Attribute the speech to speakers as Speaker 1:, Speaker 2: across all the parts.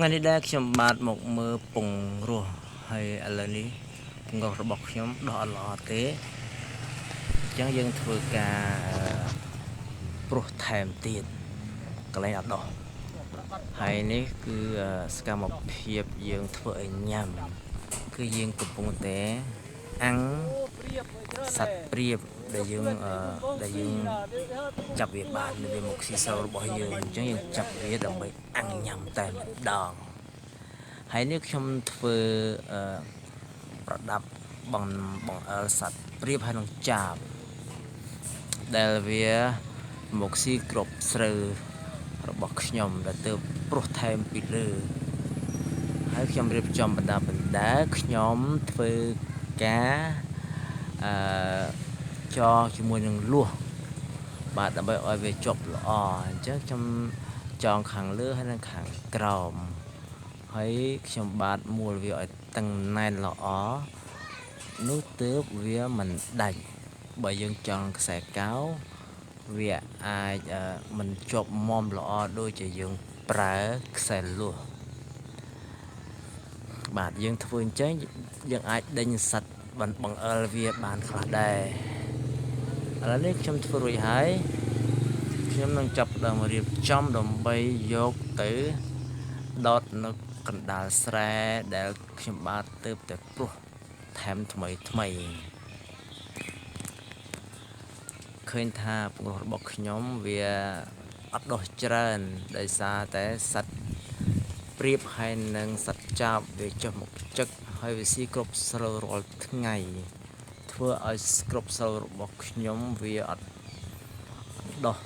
Speaker 1: ថ្ងៃនេះដែរខ្ញុំបាទមកមើលពងរស់ហើយឥឡូវនេះពងរស់របស់ខ្ញុំដោះអត់ល្អទេអញ្ចឹងយើងធ្វើការព្រោះថែមទៀតកន្លែងអត់ដោះហើយនេះគឺសកម្មភាពយើងធ្វើឲ្យញ៉ាំគឺយើងកំពុងតែអាំងសត្វព្រាបដែលយើងចាប់វាបាននៅវាមកស៊ីសៅរបស់យើងអញ្ចឹងយើងចាប់វាដើម្បីអាំងញ៉ាំតែម្ដងហើយនេះខ្ញុំធ្វើប្រដាប់បង្អើលសត្វព្រាបហើយនឹងចាបដែលវាមកស៊ីក្របស្រូវរបស់ខ្ញុំដែលទើបព្រោះថែមពីលើហើយខ្ញុំរៀបចំបណ្ដាខ្ញុំធ្វើការចរជាមួយនឹងលួសបាទដើម្បីឲ្យវាជាប់ល្អអញ្ចឹងខ្ញុំចងខាងលើហើយនិងខាងក្រោមហើយខ្ញុំបាទមួលវាឲ្យតឹងណែនល្អនោះទើបវាមិនដាច់បើយើងចងខ្សែកោវាអាចមិនជាប់មុំល្អដូចជាយើងប្រើខ្សែលួសបាទយើងធ្វើអញ្ចឹងយើងអាចដេញសត្វបង្អើលវាបានខ្លះដែរឥឡូវនេះខ្ញុំធ្វើរួចហើយខ្ញុំនឹងចាប់ផ្ដើមរៀបចំដើម្បីយកទៅដោតនៅកណ្ដាលស្រែដែលខ្ញុំបាទទើបតែព្រោះថែមថ្មីឃើញថាពងរស់របស់ខ្ញុំវាអត់ដោះច្រើនដោយសារតែសត្វព្រាបហើយនិងសត្វចាបវាចុះមកចឹកហើយវាស៊ីគ្រប់ស្រូវរាល់ថ្ងៃធ្វើឲ្យគ្រប់ស្រូវរបស់ខ្ញុំវាអត់ដោះ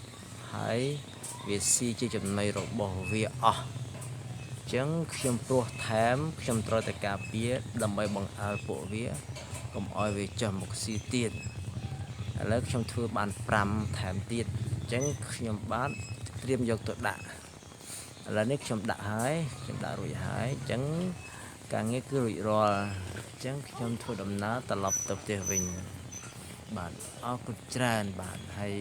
Speaker 1: ហើយវាស៊ីជាចំណីរបស់វាអស់អញ្ចឹងខ្ញុំព្រោះថែមខ្ញុំត្រូវតែការពារដើម្បីបង្អើលពួកវាកុំឲ្យវាចុះមកស៊ីទៀតឥឡូវខ្ញុំធ្វើបាន5ថែមទៀតអញ្ចឹងខ្ញុំបាទត្រៀមយកទៅដាក់ឥឡូវនេះខ្ញុំដាក់រួចហើយអញ្ចឹងការងារគឺរួចរាល់អញ្ចឹងខ្ញុំធ្វើដំណើរត្រឡប់ទៅផ្ទះវិញបាទអរគុណច្រើនបាទហើយ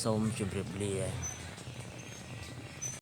Speaker 1: សូមជម្រាបលា